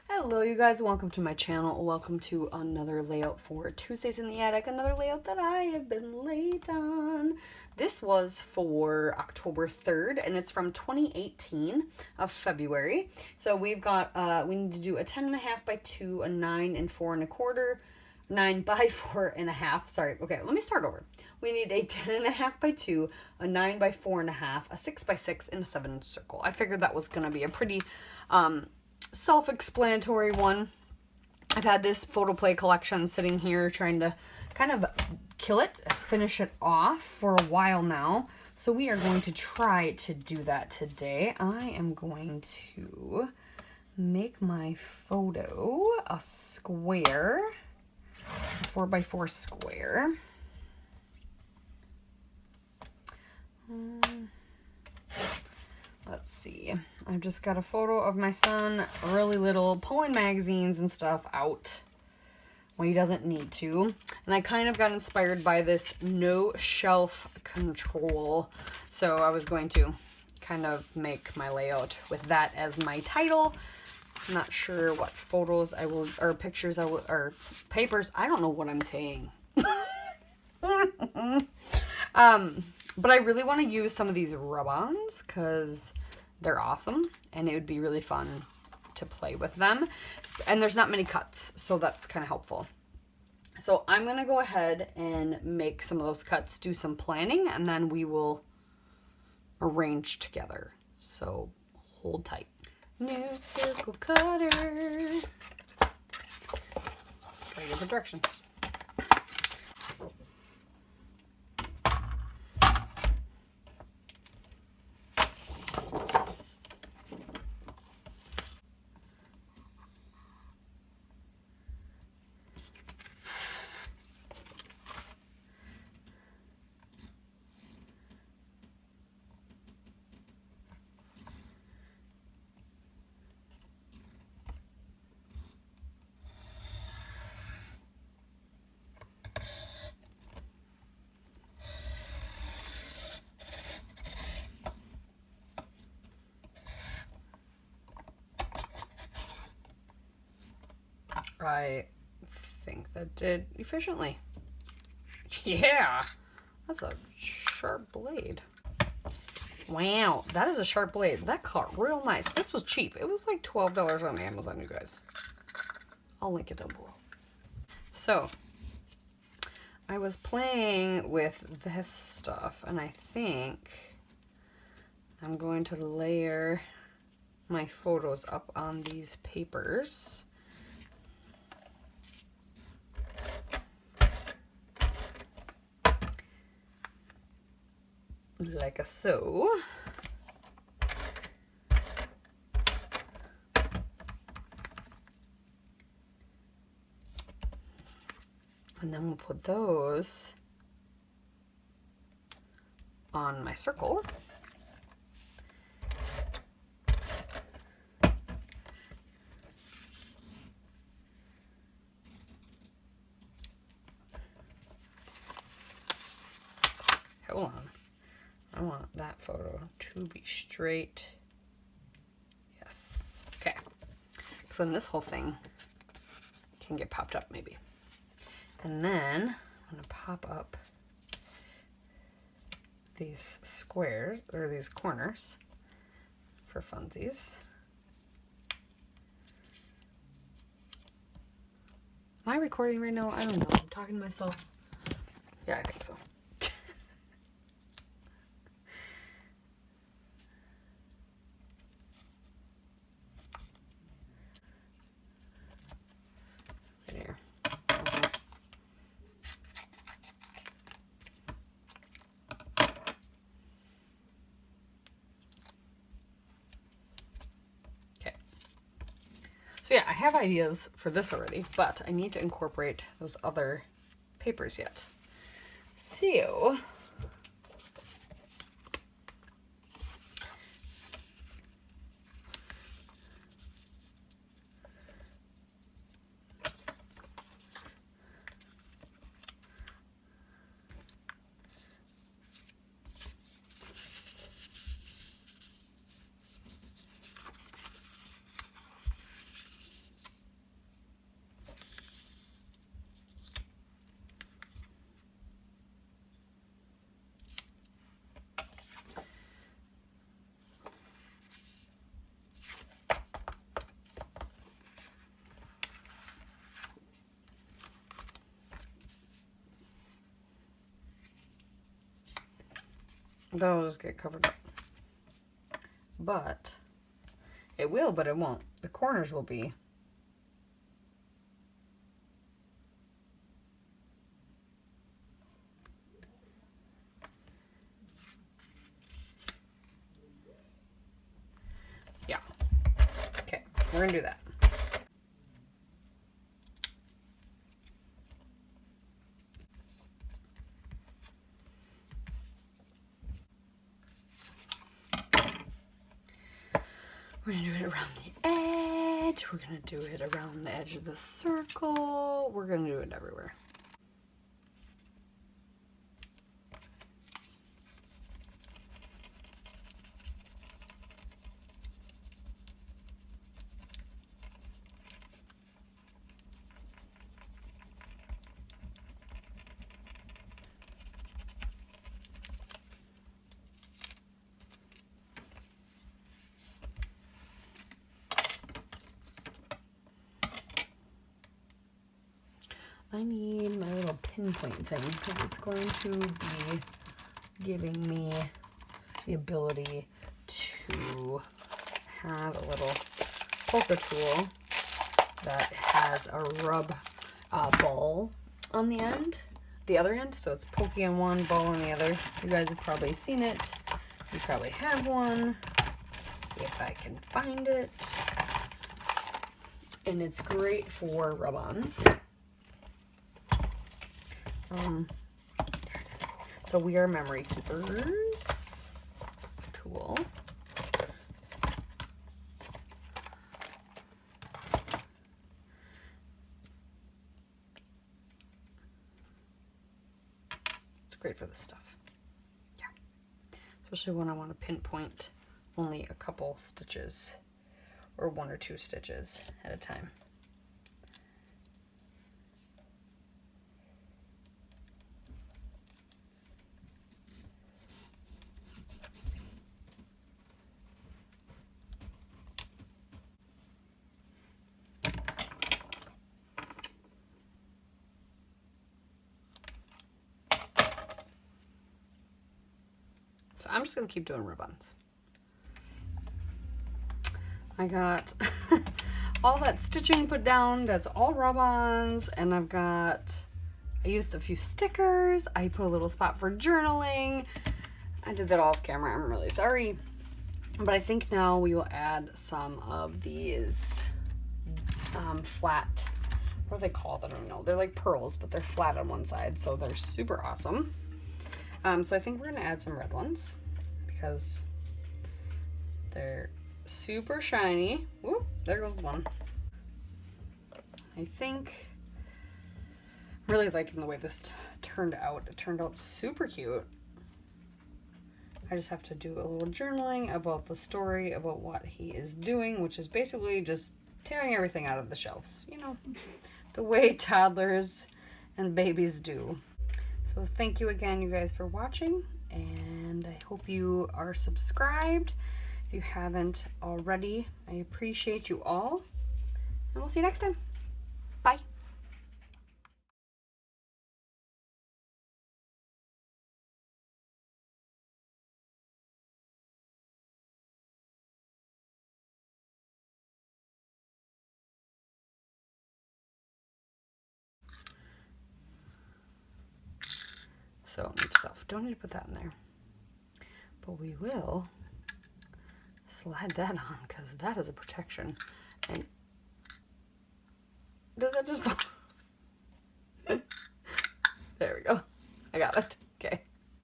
Hello you guys, welcome to my channel. Welcome to another layout for Tuesdays in the Attic, another layout that I have been late on. This was for October 3rd and it's from 2018 of February. So we've got, we need to do a 10.5 by 2, a 9 and 4 1/4, 9 by 4 1/2. Sorry, okay, let me start over. We need a 10.5 by 2, a 9 by 4 1/2, a 6 by 6, and a 7 circle. I figured that was going to be a pretty self-explanatory one. I've had this photo play collection sitting here trying to kind of kill it, finish it off for a while now. So we are going to try to do that today. I am going to make my photo a square, a 4x4 square. Let's see. I've just got a photo of my son, really little, pulling magazines and stuff out when he doesn't need to. And I kind of got inspired by this no shelf control. So I was going to kind of make my layout with that as my title. I'm not sure what photos I will, or pictures I will, or papers. I don't know what I'm saying. But I really want to use some of these rub-ons because they're awesome and it would be really fun to play with them. And there's not many cuts, so that's kind of helpful. So I'm going to go ahead and make some of those cuts, do some planning, and then we will arrange together. So hold tight. New circle cutter. Gotta give the directions. I think that did efficiently. Yeah, that's a sharp blade. Wow, that is a sharp blade. That cut real nice. This was cheap. It was like $12 on Amazon, you guys. I'll link it down below. So, I was playing with this stuff, and I think I'm going to layer my photos up on these papers. Like a so. And then we'll put those on my circle. Hold on. I want that photo to be straight. Yes. Okay. So then this whole thing can get popped up maybe. And then I'm going to pop up these squares, or these corners, for funsies. Am I recording right now? I don't know. I'm talking to myself. Yeah, I think so. So yeah, I have ideas for this already, but I need to incorporate those other papers yet. So, That'll just get covered up. But it will, but it won't. The corners will be. Yeah. Okay, we're gonna do that. We're gonna do it around the edge. We're gonna do it around the edge of the circle. We're gonna do it everywhere. I need my little pinpoint thing because it's going to be giving me the ability to have a little polka tool that has a rub ball on the end, the other end. So it's pokey on one, ball on the other. You guys have probably seen it. You probably have one, if I can find it. And it's great for rub-ons. There it is. So We Are Memory Keepers tool. It's great for this stuff. Yeah. Especially when I want to pinpoint only a couple stitches or 1 or 2 stitches at a time. So I'm just going to keep doing ribbons. I got all that stitching put down. That's all rub-ons. And I used a few stickers. I put a little spot for journaling. I did that all off camera. I'm really sorry. But I think now we will add some of these flat, what are they called? I don't know. They're like pearls, but they're flat on one side. So they're super awesome. So I think we're going to add some red ones because they're super shiny. Whoop, there goes one. I think I'm really liking the way this turned out. It turned out super cute. I just have to do a little journaling about the story, about what he is doing, which is basically just tearing everything out of the shelves. You know, the way toddlers and babies do. So thank you again, you guys, for watching, and I hope you are subscribed. If you haven't already, I appreciate you all, and we'll see you next time. Bye. So note self, don't need to put that in there, but we will slide that on because that is a protection. And did that just fall?